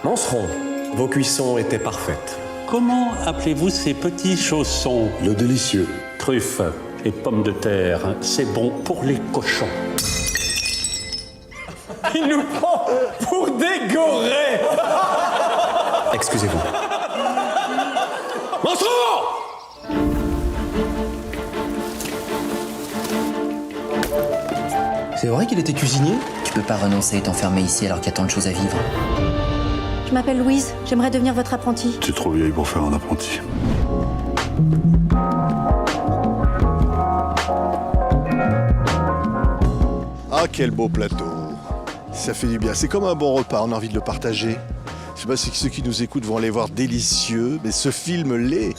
Manceron, vos cuissons étaient parfaites. Comment appelez-vous ces petits chaussons? Le délicieux. Truffes et pommes de terre, c'est bon pour les cochons. Il nous prend pour des gorées. Excusez-vous. Manceron! C'est vrai qu'il était cuisinier? Tu peux pas renoncer et t'enfermer ici alors qu'il y a tant de choses à vivre. Je m'appelle Louise, j'aimerais devenir votre apprentie. Tu es trop vieille pour faire un apprenti. Ah, quel beau plateau. Ça fait du bien. C'est comme un bon repas, on a envie de le partager. Je sais pas si ceux qui nous écoutent vont aller voir délicieux, mais ce film l'est.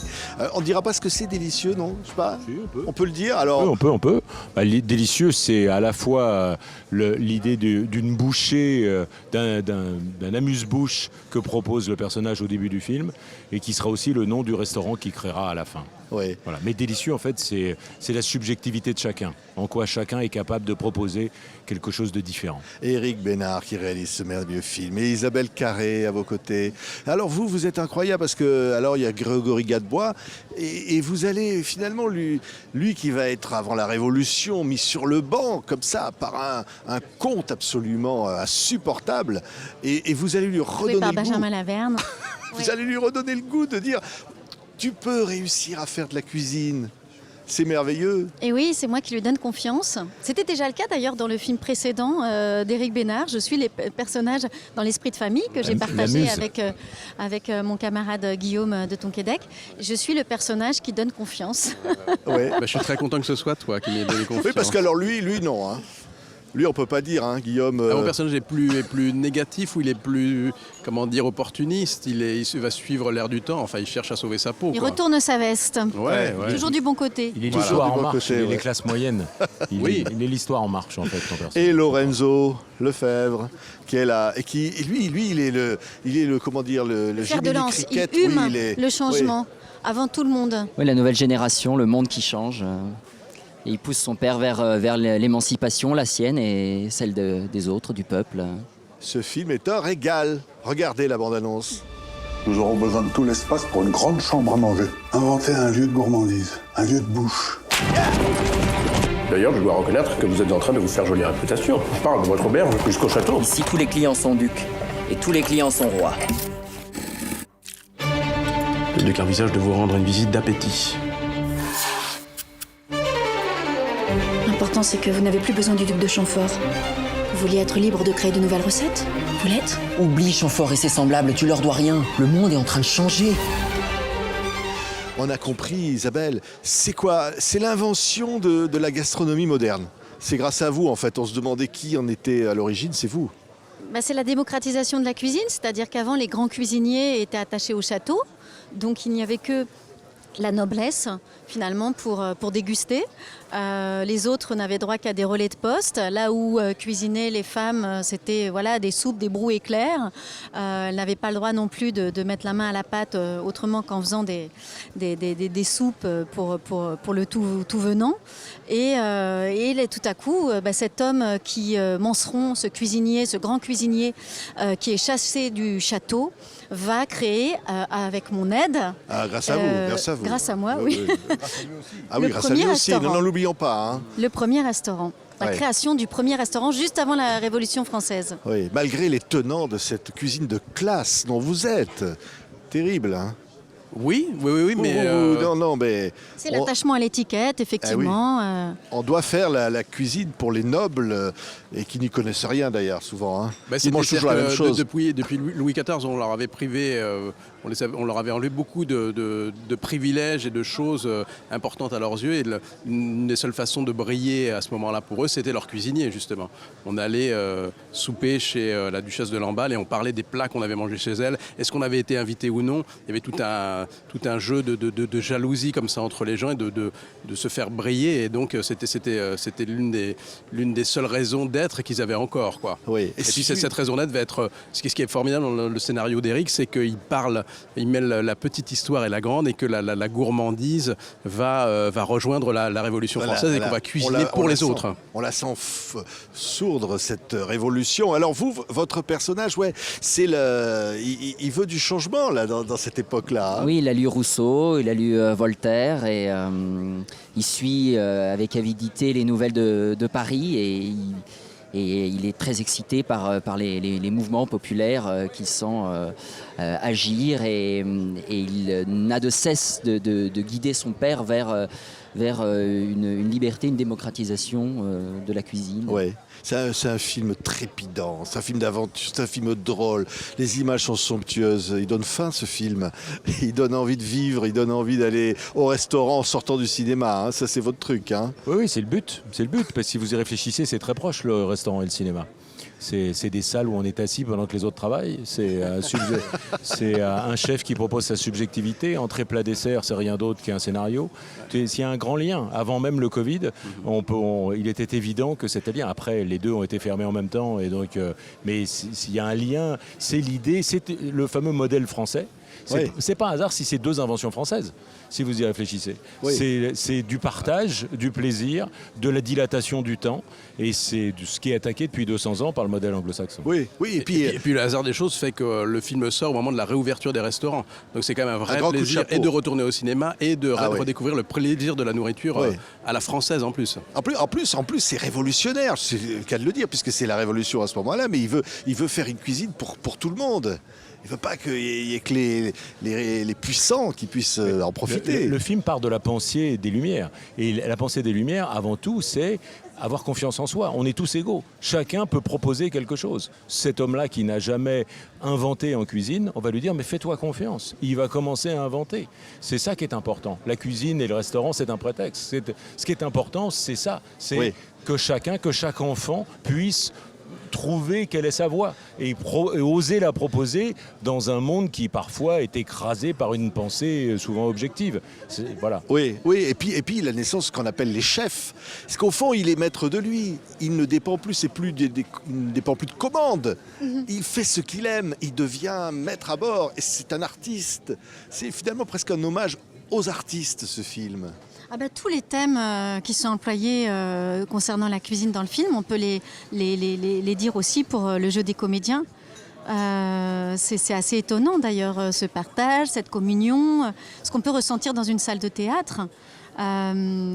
On dira pas ce que c'est délicieux, non? Je sais pas. Si, on peut le dire. Alors. Oui, on peut. Délicieux, c'est à la fois l'idée d'une bouchée, d'un amuse-bouche que propose le personnage au début du film, et qui sera aussi le nom du restaurant qu'il créera à la fin. Oui. Voilà. Mais délicieux, en fait, c'est la subjectivité de chacun, en quoi chacun est capable de proposer quelque chose de différent. Éric Bénard qui réalise ce merveilleux film et Isabelle Carré à vos côtés. Alors vous êtes incroyable parce que alors il y a Grégory Gadebois et vous allez finalement lui qui va être avant la Révolution mis sur le banc comme ça par un conte absolument insupportable et vous allez lui redonner par le goût. Benjamin Laverne. Vous allez lui redonner le goût de dire tu peux réussir à faire de la cuisine. C'est merveilleux. Et oui, c'est moi qui lui donne confiance. C'était déjà le cas d'ailleurs dans le film précédent d'Éric Bénard. Je suis les personnages dans l'esprit de famille que j'ai partagé avec mon camarade Guillaume de Tonquédec. Je suis le personnage qui donne confiance. Ouais. Je suis très content que ce soit toi qui m'aies donné confiance. Oui, parce qu'alors lui non. Hein. Lui, on peut pas dire, hein, Guillaume. Mon personnage est plus négatif ou il est plus, opportuniste. Il va suivre l'air du temps. Enfin, il cherche à sauver sa peau. Il retourne sa veste. Ouais. Toujours du bon côté. Il est l'histoire en marche, côté, il est les classes moyennes. Il est l'histoire en marche, en fait, ton personnage. Et Lorenzo Lefebvre, qui est là, et qui, lui, il est le comment dire, le Fer de Jiminy lance. Cricket. Il hume Oui, le changement avant tout le monde. Oui, la nouvelle génération, le monde qui change. Et il pousse son père vers l'émancipation, la sienne et celle des autres, du peuple. Ce film est un régal. Regardez la bande-annonce. Nous aurons besoin de tout l'espace pour une grande chambre à manger. Inventer un lieu de gourmandise, un lieu de bouche. D'ailleurs, je dois reconnaître que vous êtes en train de vous faire jolie réputation. Je parle de votre auberge jusqu'au château. Ici, tous les clients sont ducs et tous les clients sont rois. Le duc envisage de vous rendre une visite d'appétit. L'important, c'est que vous n'avez plus besoin du duc de Chamfort. Vous vouliez être libre de créer de nouvelles recettes? Vous l'êtes? Oublie Chamfort et ses semblables, tu leur dois rien. Le monde est en train de changer. On a compris, Isabelle. C'est quoi? C'est l'invention de la gastronomie moderne. C'est grâce à vous, en fait. On se demandait qui en était à l'origine, c'est vous. C'est la démocratisation de la cuisine, c'est-à-dire qu'avant, les grands cuisiniers étaient attachés au château. Donc, il n'y avait que la noblesse, finalement, pour déguster. Les autres n'avaient droit qu'à des relais de poste. Là où cuisinaient les femmes, c'était des soupes, des brous éclairs. Elles n'avaient pas le droit non plus de mettre la main à la pâte autrement qu'en faisant des soupes pour le tout venant. Et tout à coup, cet homme Manceron, ce cuisinier, ce grand cuisinier qui est chassé du château, va créer avec mon aide. Grâce à vous. Grâce à moi, oui. Ah oui, grâce à lui aussi. Non, l'oublions pas. Hein. Le premier restaurant. La création du premier restaurant juste avant la Révolution française. Oui, malgré les tenants de cette cuisine de classe dont vous êtes. Terrible, hein. Oui, mais... Non, mais... C'est l'attachement à l'étiquette, effectivement. Ah oui. On doit faire la cuisine pour les nobles, et qui n'y connaissent rien d'ailleurs, souvent. Hein. Ils mangent toujours la même chose. Depuis Louis XIV, on leur avait privé, on leur avait enlevé beaucoup de privilèges et de choses importantes à leurs yeux. Et une des seules façons de briller à ce moment-là pour eux, c'était leur cuisinier, justement. On allait souper chez la duchesse de Lamballe et on parlait des plats qu'on avait mangés chez elle. Est-ce qu'on avait été invité ou non? Il y avait tout un tout un jeu de jalousie comme ça entre les gens et de se faire briller. Et donc c'était l'une des seules raisons d'être qu'ils avaient encore, quoi. Oui. Et puis cette raison-là devait être... Ce qui est formidable dans le scénario d'Éric, c'est qu'il mêle la petite histoire et la grande, et que la gourmandise va rejoindre la Révolution française, et qu'on va cuisiner pour les autres. On la sent sourdre, cette révolution. Alors vous, votre personnage, il veut du changement là, dans cette époque-là. Oui, il a lu Rousseau, il a lu Voltaire, et il suit avec avidité les nouvelles de Paris, et il est très excité par les mouvements populaires qu'il sent agir, et il n'a de cesse de guider son père vers une liberté, une démocratisation de la cuisine. Ouais. C'est un film trépidant, c'est un film d'aventure, c'est un film drôle. Les images sont somptueuses. Il donne faim, ce film. Il donne envie de vivre, il donne envie d'aller au restaurant en sortant du cinéma. Hein. Ça, c'est votre truc. Hein. Oui, c'est le but. C'est le but. Parce que si vous y réfléchissez, c'est très proche, le restaurant et le cinéma. C'est des salles où on est assis pendant que les autres travaillent. C'est un chef qui propose sa subjectivité. Entrée, plat, dessert, c'est rien d'autre qu'un scénario. Il y a un grand lien. Avant même le Covid, il était évident que c'était bien. Après, les deux ont été fermés en même temps. Et donc, mais s'il y a un lien, c'est l'idée, c'est le fameux modèle français. C'est pas un hasard si c'est deux inventions françaises, si vous y réfléchissez. Oui. C'est du partage, du plaisir, de la dilatation du temps, et c'est ce qui est attaqué depuis 200 ans par le modèle anglo-saxon. Oui, et puis le hasard des choses fait que le film sort au moment de la réouverture des restaurants. Donc c'est quand même un vrai plaisir, et de retourner au cinéma, et de redécouvrir le plaisir de la nourriture à la française en plus. En plus, c'est révolutionnaire, c'est le cas de le dire, puisque c'est la révolution à ce moment-là, mais il veut faire une cuisine pour tout le monde. Il ne veut pas qu'il y ait que les puissants qui puissent en profiter. Le film part de la pensée des Lumières. Et la pensée des Lumières, avant tout, c'est avoir confiance en soi. On est tous égaux. Chacun peut proposer quelque chose. Cet homme-là qui n'a jamais inventé en cuisine, on va lui dire « mais fais-toi confiance ». Il va commencer à inventer. C'est ça qui est important. La cuisine et le restaurant, c'est un prétexte. Ce qui est important, c'est ça. C'est que chaque enfant puisse trouver quelle est sa voie et oser la proposer dans un monde qui parfois est écrasé par une pensée souvent objective. Voilà. Oui, et puis la naissance qu'on appelle les chefs. Parce qu'au fond, il est maître de lui. Il ne dépend plus, il ne dépend plus de commandes. Il fait ce qu'il aime, il devient maître à bord. Et c'est un artiste. C'est finalement presque un hommage aux artistes, ce film. Tous les thèmes qui sont employés concernant la cuisine dans le film, on peut les dire aussi pour le jeu des comédiens. C'est assez étonnant d'ailleurs, ce partage, cette communion, ce qu'on peut ressentir dans une salle de théâtre. Je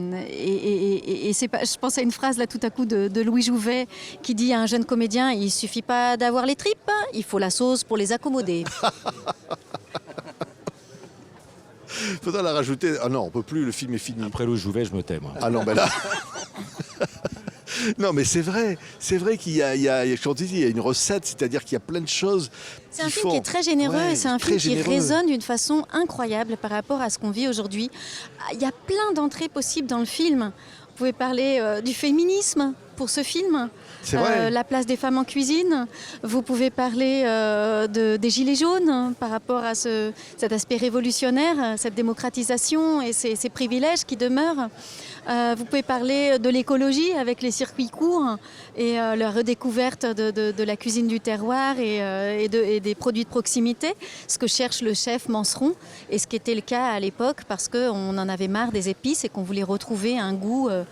pense à une phrase là tout à coup de Louis Jouvet qui dit à un jeune comédien « Il ne suffit pas d'avoir les tripes, il faut la sauce pour les accommoder ». Faudra la rajouter. Ah non, on peut plus, le film est fini. Après Louis Jouvet, je me tais, moi. Ah non, ben là... Non, mais c'est vrai qu'il y a une recette, c'est-à-dire qu'il y a plein de choses. C'est un film qui est très généreux, et c'est un film qui résonne d'une façon incroyable par rapport à ce qu'on vit aujourd'hui. Il y a plein d'entrées possibles dans le film. Vous pouvez parler du féminisme pour ce film, la place des femmes en cuisine. Vous pouvez parler des gilets jaunes par rapport à cet aspect révolutionnaire, cette démocratisation et ces privilèges qui demeurent. Vous pouvez parler de l'écologie avec les circuits courts et la redécouverte de la cuisine du terroir et des produits de proximité, ce que cherche le chef Manceron et ce qui était le cas à l'époque parce qu'on en avait marre des épices et qu'on voulait retrouver un goût de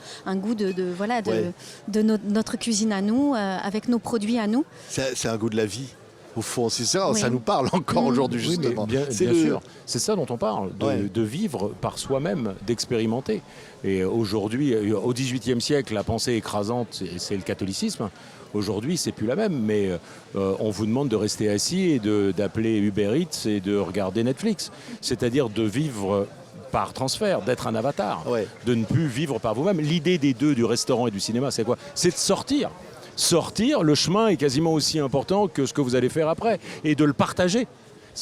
notre cuisine à nous, avec nos produits à nous. C'est un goût de la vie. Au fond, c'est ça, ça nous parle encore aujourd'hui, justement. Bien sûr, c'est ça dont on parle, de vivre par soi-même, d'expérimenter. Et aujourd'hui, au XVIIIe siècle, la pensée écrasante, c'est le catholicisme. Aujourd'hui, c'est plus la même, mais on vous demande de rester assis et d'appeler Uber Eats et de regarder Netflix. C'est-à-dire de vivre par transfert, d'être un avatar, de ne plus vivre par vous-même. L'idée des deux, du restaurant et du cinéma, c'est quoi ? C'est de sortir. Sortir, le chemin est quasiment aussi important que ce que vous allez faire après, et de le partager.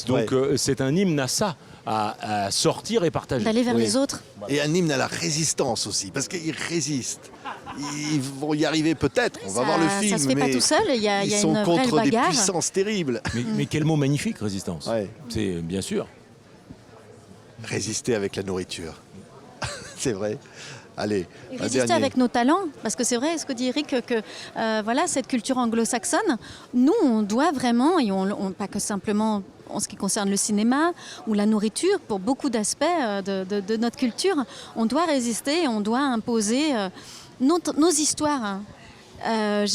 Donc c'est un hymne à ça, à sortir et partager. D'aller vers les autres. Et un hymne à la résistance aussi, parce qu'ils résistent. Ils vont y arriver peut-être, on va voir le film. Ça se fait pas tout seul, il y a ils sont une contre vraie des bagarre. puissances terribles. Mais quel mot magnifique, résistance. C'est bien sûr. résister avec la nourriture. C'est vrai. Allez, Et un résister dernier. avec nos talents, parce que c'est vrai ce que dit Eric, que voilà, cette culture anglo-saxonne, nous on doit vraiment, et pas que simplement en ce qui concerne le cinéma ou la nourriture, pour beaucoup d'aspects de notre culture, on doit résister, et on doit imposer nos histoires.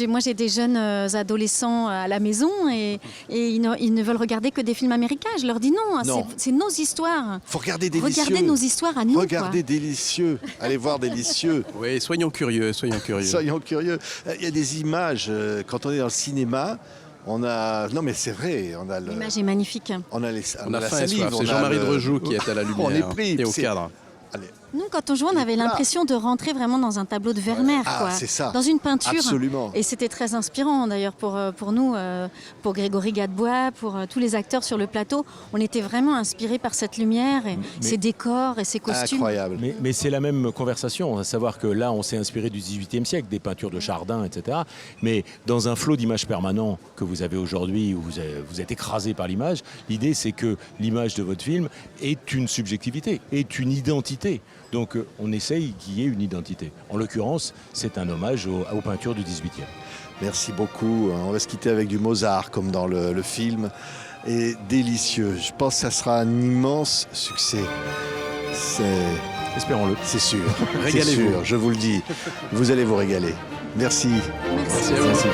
Moi j'ai des jeunes adolescents à la maison et ils ne veulent regarder que des films américains. Je leur dis non. C'est nos histoires. Faut regarder Délicieux. Regardez nos histoires à nous. Regardez Délicieux. Allez voir Délicieux. Oui, soyons curieux, soyons curieux. Soyons curieux. Il y a des images, quand on est dans le cinéma, on a... Non mais c'est vrai, on a le... L'image est magnifique. On a, On a la faim et salive. soif. C'est Jean-Marie Drejoux qui est à la lumière On est pris. et au C'est- cadre. Allez. Nous, quand on jouait, on avait l'impression de rentrer vraiment dans un tableau de Vermeer, Ah, quoi. c'est ça. Dans une peinture. Absolument. Et c'était très inspirant, d'ailleurs, pour nous, pour Grégory Gadebois, pour tous les acteurs sur le plateau. On était vraiment inspirés par cette lumière, et ces décors et ces costumes. Incroyable. Mais c'est la même conversation, à savoir que là, on s'est inspiré du XVIIIe siècle, des peintures de Chardin, etc. Mais dans un flot d'images permanent que vous avez aujourd'hui, où vous êtes écrasé par l'image, l'idée, c'est que l'image de votre film est une subjectivité, est une identité. Donc on essaye qu'il y ait une identité. En l'occurrence, c'est un hommage aux peintures du XVIIIe. Merci beaucoup. On va se quitter avec du Mozart, comme dans le film. Et Délicieux. Je pense que ça sera un immense succès. Espérons-le. C'est sûr. C'est Régalez-vous. sûr, je vous le dis. Vous allez vous régaler. Merci. Merci. C'est à vous. Merci.